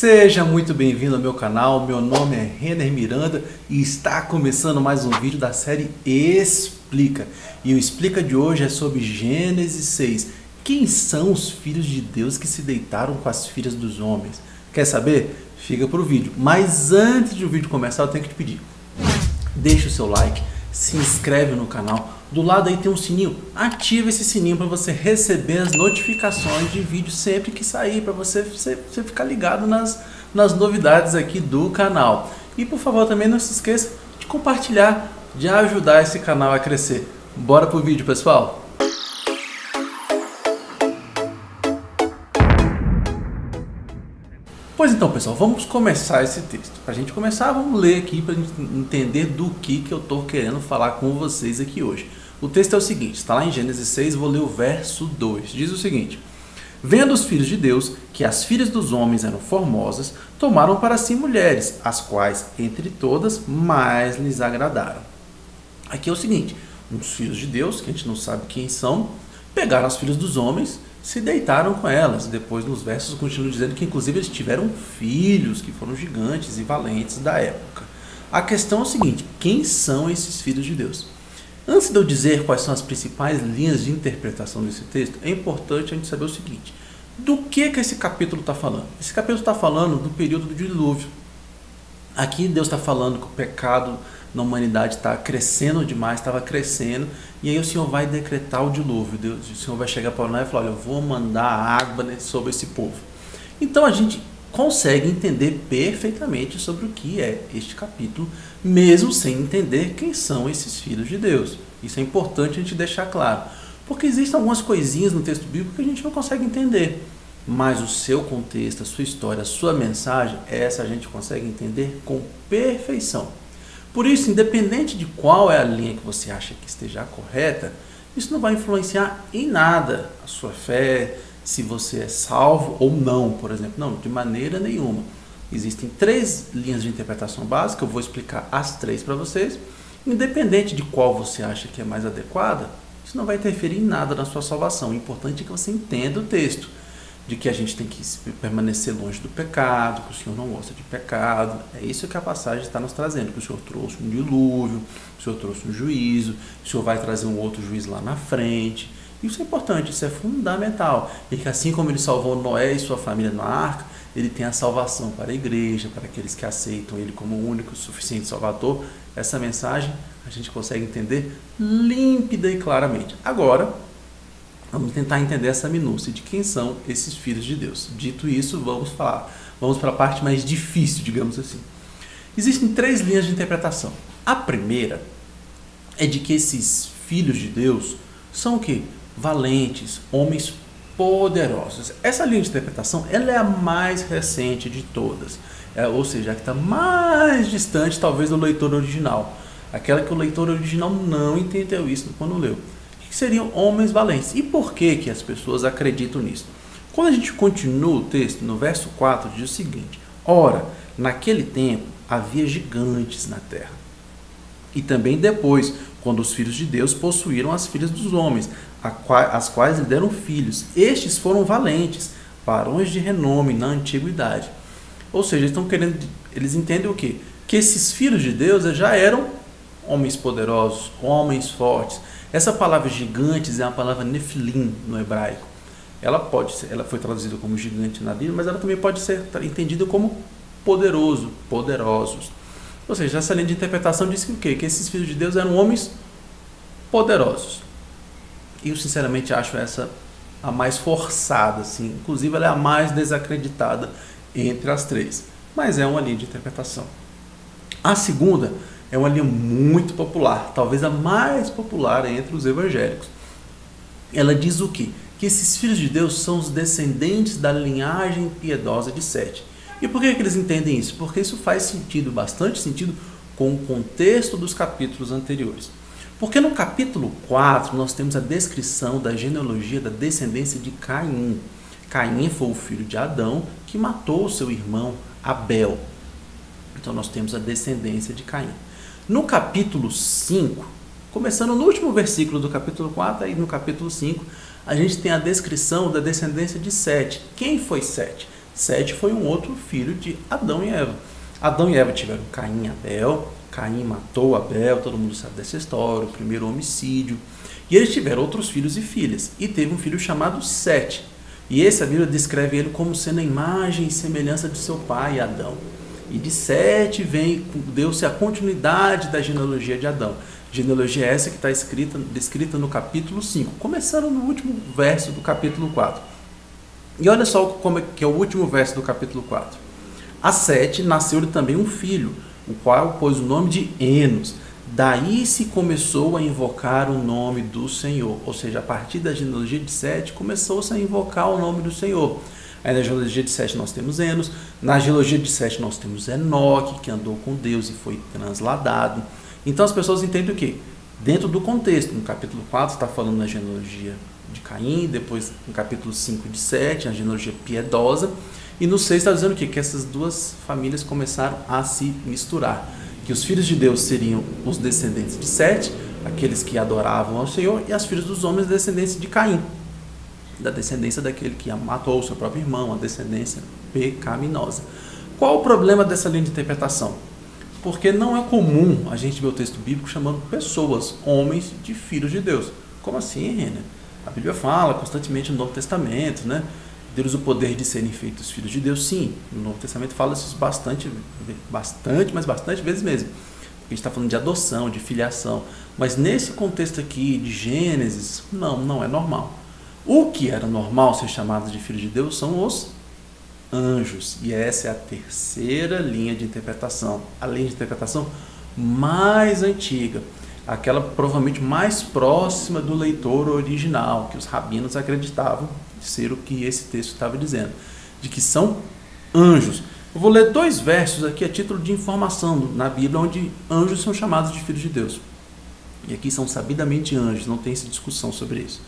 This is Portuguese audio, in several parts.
Seja muito bem-vindo ao meu canal, meu nome é Renner Miranda e está começando mais um vídeo da série Explica. E o Explica de hoje é sobre Gênesis 6. Quem são os filhos de Deus que se deitaram com as filhas dos homens? Quer saber? Fica pro vídeo. Mas antes de o vídeo começar, eu tenho que te pedir. Deixa o seu like, se inscreve no canal. Do lado aí tem um sininho, ativa esse sininho para você receber as notificações de vídeo sempre que sair, para você ficar ligado nas novidades aqui do canal. E por favor também não se esqueça de compartilhar, de ajudar esse canal a crescer. Bora pro vídeo, pessoal? Pois então, pessoal, vamos começar esse texto. Para a gente começar, vamos ler aqui para a gente entender do que eu estou querendo falar com vocês aqui hoje. O texto é o seguinte, está lá em Gênesis 6, vou ler o verso 2. Diz o seguinte: Vendo os filhos de Deus que as filhas dos homens eram formosas, tomaram para si mulheres, as quais, entre todas, mais lhes agradaram. Aqui é o seguinte, uns filhos de Deus, que a gente não sabe quem são, pegaram as filhas dos homens, se deitaram com elas. Depois nos versos continua dizendo que inclusive eles tiveram filhos que foram gigantes e valentes da época. A questão é o seguinte, quem são esses filhos de Deus? Antes de eu dizer quais são as principais linhas de interpretação desse texto, é importante a gente saber o seguinte, do que esse capítulo está falando? Esse capítulo está falando do período do dilúvio. Aqui Deus está falando que o pecado na humanidade está crescendo demais, estava crescendo, e aí o Senhor vai decretar o dilúvio. O Senhor vai chegar para nós e falar, olha, eu vou mandar água sobre esse povo. Então a gente consegue entender perfeitamente sobre o que é este capítulo, mesmo sem entender quem são esses filhos de Deus. Isso é importante a gente deixar claro, porque existem algumas coisinhas no texto bíblico que a gente não consegue entender, mas o seu contexto, a sua história, a sua mensagem, essa a gente consegue entender com perfeição. Por isso, independente de qual é a linha que você acha que esteja correta, isso não vai influenciar em nada a sua fé, se você é salvo ou não, por exemplo. Não, de maneira nenhuma. Existem três linhas de interpretação básica, eu vou explicar as três para vocês. Independente de qual você acha que é mais adequada, isso não vai interferir em nada na sua salvação. O importante é que você entenda o texto, de que a gente tem que permanecer longe do pecado, que o Senhor não gosta de pecado. É isso que a passagem está nos trazendo, que o Senhor trouxe um dilúvio, o Senhor trouxe um juízo, o Senhor vai trazer um outro juízo lá na frente. Isso é importante, isso é fundamental. E que assim como ele salvou Noé e sua família na arca, ele tem a salvação para a igreja, para aqueles que aceitam ele como o único e suficiente salvador. Essa mensagem a gente consegue entender límpida e claramente. Agora, vamos tentar entender essa minúcia de quem são esses filhos de Deus. Dito isso, vamos para a parte mais difícil, digamos assim. Existem três linhas de interpretação. A primeira é de que esses filhos de Deus são o quê? Valentes, homens poderosos. Essa linha de interpretação ela é a mais recente de todas, ou seja, a que está mais distante talvez do leitor original, aquela que o leitor original não entendeu isso quando leu, que seriam homens valentes. E por que as pessoas acreditam nisso? Quando a gente continua o texto, no verso 4 diz o seguinte: Ora, naquele tempo havia gigantes na terra, e também depois, quando os filhos de Deus possuíram as filhas dos homens, as quais lhe deram filhos. Estes foram valentes, varões de renome na antiguidade. Ou seja, eles entendem o quê? Que esses filhos de Deus já eram homens poderosos, homens fortes. Essa palavra gigantes é uma palavra nefilim no hebraico. Ela foi traduzida como gigante na Bíblia, mas ela também pode ser entendida como poderoso, poderosos. Ou seja, essa linha de interpretação diz que o quê? Que esses filhos de Deus eram homens poderosos. E eu sinceramente acho essa a mais forçada, assim. Inclusive ela é a mais desacreditada entre as três. Mas é uma linha de interpretação. A segunda é uma linha muito popular, talvez a mais popular entre os evangélicos. Ela diz o quê? Que esses filhos de Deus são os descendentes da linhagem piedosa de Sete. E por que eles entendem isso? Porque isso faz sentido, bastante sentido, com o contexto dos capítulos anteriores. Porque no capítulo 4 nós temos a descrição da genealogia da descendência de Caim. Caim foi o filho de Adão que matou o seu irmão Abel. Então nós temos a descendência de Caim. No capítulo 5, começando no último versículo do capítulo 4, aí no capítulo 5, a gente tem a descrição da descendência de Sete. Quem foi Sete? Sete foi um outro filho de Adão e Eva. Adão e Eva tiveram Caim e Abel. Caim matou Abel, todo mundo sabe dessa história, o primeiro homicídio. E eles tiveram outros filhos e filhas. E teve um filho chamado Sete. E esse, a Bíblia descreve ele como sendo a imagem e semelhança de seu pai, Adão. E de Sete deu-se a continuidade da genealogia de Adão. Genealogia essa que está descrita no capítulo 5, começando no último verso do capítulo 4. E olha só como é que é o último verso do capítulo 4. A Sete nasceu-lhe também um filho, o qual pôs o nome de Enos. Daí se começou a invocar o nome do Senhor. Ou seja, a partir da genealogia de Sete, começou-se a invocar o nome do Senhor. Aí na genealogia de Sete nós temos Enos, na genealogia de Sete nós temos Enoque, que andou com Deus e foi transladado. Então as pessoas entendem o quê? Dentro do contexto, no capítulo 4 está falando da genealogia de Caim, depois no capítulo 5 de Sete, a genealogia piedosa, e no 6 está dizendo o quê? Que essas duas famílias começaram a se misturar, que os filhos de Deus seriam os descendentes de Sete, aqueles que adoravam ao Senhor, e as filhas dos homens, descendentes de Caim, da descendência daquele que matou o seu próprio irmão, a descendência pecaminosa. Qual o problema dessa linha de interpretação? Porque não é comum a gente ver o texto bíblico chamando pessoas, homens, de filhos de Deus. Como assim, Renner? A Bíblia fala constantemente no Novo Testamento, né? Deus o poder de serem feitos filhos de Deus, sim. No Novo Testamento fala isso bastante vezes mesmo. A gente está falando de adoção, de filiação. Mas nesse contexto aqui de Gênesis, não é normal. O que era normal ser chamado de filho de Deus são os anjos. E essa é a terceira linha de interpretação. A linha de interpretação mais antiga. Aquela provavelmente mais próxima do leitor original, que os rabinos acreditavam ser o que esse texto estava dizendo. De que são anjos. Eu vou ler 2 versos aqui a título de informação na Bíblia, onde anjos são chamados de filhos de Deus. E aqui são sabidamente anjos, não tem essa discussão sobre isso.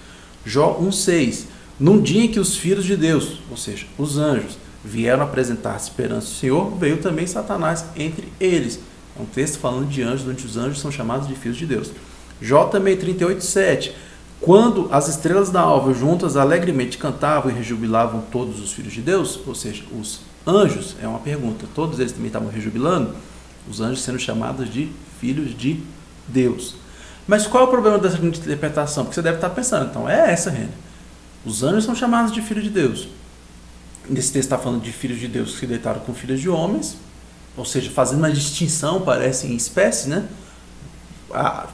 Jó 1,6. Num dia em que os filhos de Deus, ou seja, os anjos, vieram apresentar-se perante o Senhor, veio também Satanás entre eles. É um texto falando de anjos, onde os anjos são chamados de filhos de Deus. Jó também 38,7. Quando as estrelas da alva juntas alegremente cantavam e rejubilavam todos os filhos de Deus, ou seja, os anjos, é uma pergunta, todos eles também estavam rejubilando, os anjos sendo chamados de filhos de Deus. Mas qual é o problema dessa interpretação? Porque você deve estar pensando, então, é essa, Renner. Os anjos são chamados de filhos de Deus. Nesse texto está falando de filhos de Deus que se deitaram com filhos de homens, ou seja, fazendo uma distinção, parece, em espécie, né?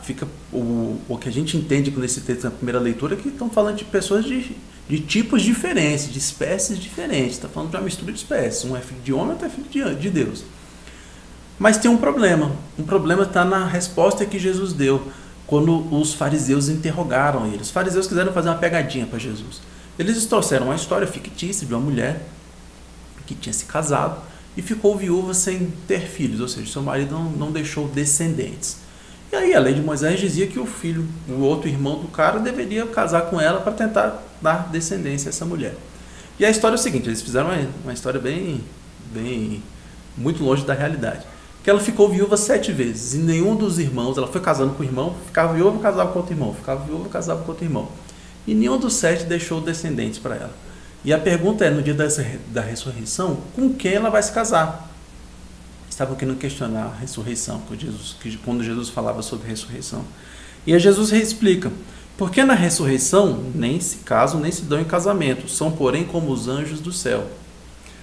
Fica o que a gente entende com esse texto na primeira leitura é que estão falando de pessoas de tipos diferentes, de espécies diferentes. Está falando de uma mistura de espécies. Um é filho de homem, outro é filho de Deus. Mas tem um problema. Um problema está na resposta que Jesus deu quando os fariseus interrogaram ele. Os fariseus quiseram fazer uma pegadinha para Jesus. Eles trouxeram uma história fictícia de uma mulher que tinha se casado e ficou viúva sem ter filhos, ou seja, seu marido não deixou descendentes. E aí a lei de Moisés dizia que o outro irmão do cara deveria casar com ela para tentar dar descendência a essa mulher. E a história é o seguinte, eles fizeram uma história muito longe da realidade. Que ela ficou viúva 7 vezes, e nenhum dos irmãos, ela foi casando com o irmão, ficava viúva, casava com outro irmão, ficava viúva, casava com outro irmão. E nenhum dos 7 deixou descendentes para ela. E a pergunta é, no dia da ressurreição, com quem ela vai se casar? Estavam querendo questionar a ressurreição, quando Jesus falava sobre ressurreição. E aí Jesus explica, porque na ressurreição nem se casam, nem se dão em casamento, são porém como os anjos do céu.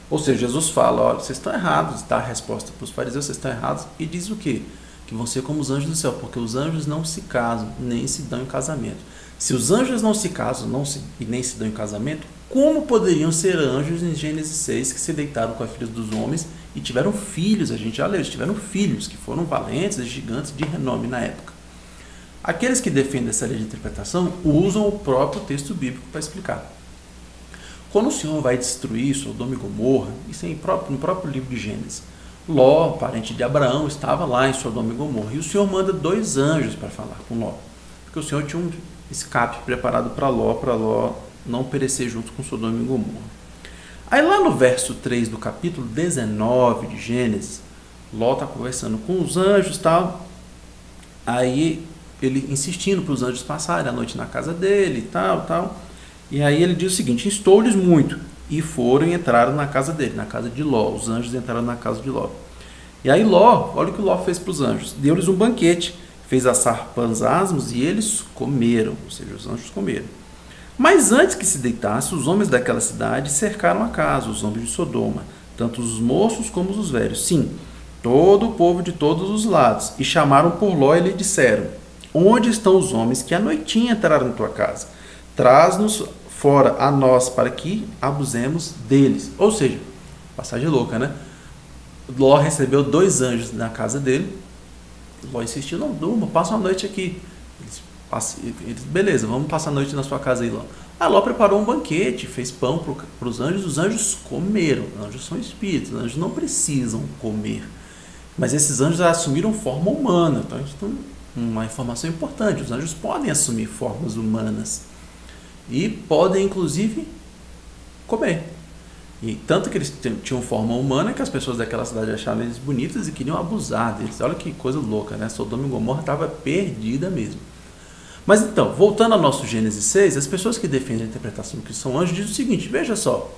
Ou seja, Jesus fala, olha, vocês estão errados, dá a resposta para os fariseus, vocês estão errados, e diz o quê? Que vão ser como os anjos do céu, porque os anjos não se casam, nem se dão em casamento. Se os anjos não se casam e nem se dão em casamento, como poderiam ser anjos em Gênesis 6 que se deitaram com as filhas dos homens e tiveram filhos? A gente já leu, eles tiveram filhos que foram valentes, gigantes de renome na época. Aqueles que defendem essa lei de interpretação usam o próprio texto bíblico para explicar. Quando o Senhor vai destruir Sodoma e Gomorra, isso é no próprio livro de Gênesis, Ló, parente de Abraão, estava lá em Sodoma e Gomorra, e o Senhor manda 2 anjos para falar com Ló, porque o Senhor tinha um escape preparado para Ló não perecer junto com Sodoma e Gomorra. Aí lá no verso 3 do capítulo 19 de Gênesis, Ló está conversando com os anjos e tal, aí ele insistindo para os anjos passarem a noite na casa dele e tal. E aí ele diz o seguinte, instou-lhes muito, e foram e entraram na casa dele, na casa de Ló. Os anjos entraram na casa de Ló. E aí Ló, olha o que Ló fez para os anjos. Deu-lhes um banquete, fez assar pães asmos e eles comeram, ou seja, os anjos comeram. Mas antes que se deitasse, os homens daquela cidade cercaram a casa, os homens de Sodoma, tanto os moços como os velhos. Sim, todo o povo de todos os lados. E chamaram por Ló e lhe disseram: onde estão os homens que à noitinha entraram em tua casa? Traz-nos fora a nós para que abusemos deles. Ou seja, passagem louca, né? Ló recebeu 2 anjos na casa dele. Ló insistiu: não durma, passa uma noite aqui. Eles, beleza, vamos passar a noite na sua casa aí, Ló. A Ló preparou um banquete, fez pão para os anjos comeram. Os anjos são espíritos, os anjos não precisam comer. Mas esses anjos assumiram forma humana. Então, isso é uma informação importante. Os anjos podem assumir formas humanas. E podem, inclusive, comer. E tanto que eles tinham forma humana que as pessoas daquela cidade achavam eles bonitos e queriam abusar deles. Olha que coisa louca, né? Sodoma e Gomorra estava perdida mesmo. Mas então, voltando ao nosso Gênesis 6, as pessoas que defendem a interpretação que são anjos dizem o seguinte: veja só,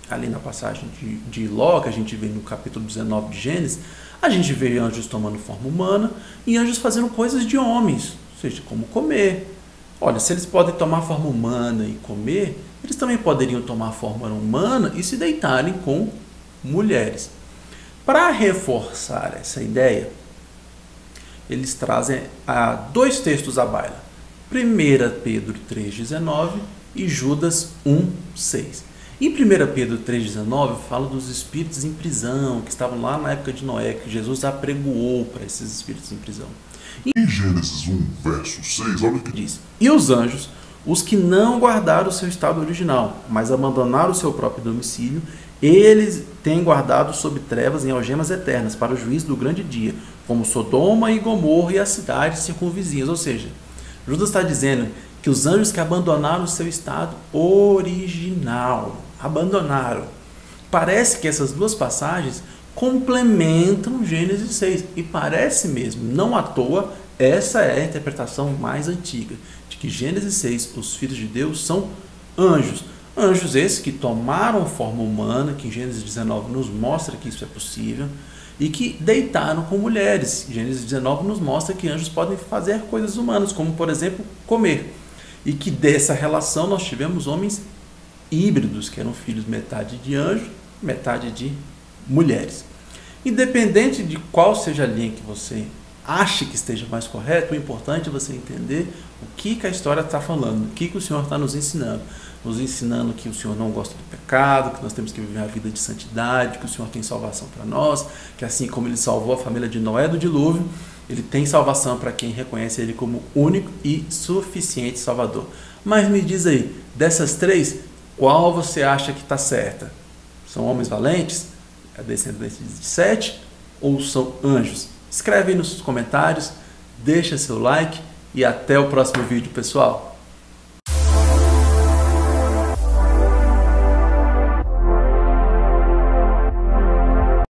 ali na passagem de Ló, que a gente vê no capítulo 19 de Gênesis, a gente vê anjos tomando forma humana e anjos fazendo coisas de homens, ou seja, como comer. Olha, se eles podem tomar forma humana e comer, eles também poderiam tomar forma humana e se deitarem com mulheres. Para reforçar essa ideia, eles trazem 2 textos à baila. 1 Pedro 3,19 e Judas 1,6. Em 1 Pedro 3,19 fala dos espíritos em prisão, que estavam lá na época de Noé, que Jesus apregoou para esses espíritos em prisão. Em Gênesis 1, verso 6, olha o que diz: e os anjos, os que não guardaram o seu estado original, mas abandonaram o seu próprio domicílio, eles têm guardado sob trevas em algemas eternas para o juízo do grande dia, como Sodoma e Gomorra e as cidades circunvizinhas. Ou seja, Judas está dizendo que os anjos que abandonaram o seu estado original, abandonaram. Parece que essas 2 passagens complementam Gênesis 6, e parece mesmo, não à toa, essa é a interpretação mais antiga, de que Gênesis 6, os filhos de Deus são anjos. Anjos esses que tomaram forma humana, que em Gênesis 19 nos mostra que isso é possível, e que deitaram com mulheres. Gênesis 19 nos mostra que anjos podem fazer coisas humanas, como por exemplo, comer. E que dessa relação nós tivemos homens híbridos, que eram filhos metade de anjo, metade de mulheres. Independente de qual seja a linha que você ache que esteja mais correto, o importante é você entender o que a história está falando, o que o Senhor está nos ensinando que o Senhor não gosta do pecado, que nós temos que viver a vida de santidade, que o Senhor tem salvação para nós, que assim como Ele salvou a família de Noé do dilúvio, Ele tem salvação para quem reconhece Ele como único e suficiente Salvador. Mas me diz aí, dessas 3, qual você acha que está certa? São homens valentes? É descendente de Sete? Ou são anjos? Escreve aí nos comentários, deixa seu like e até o próximo vídeo, pessoal.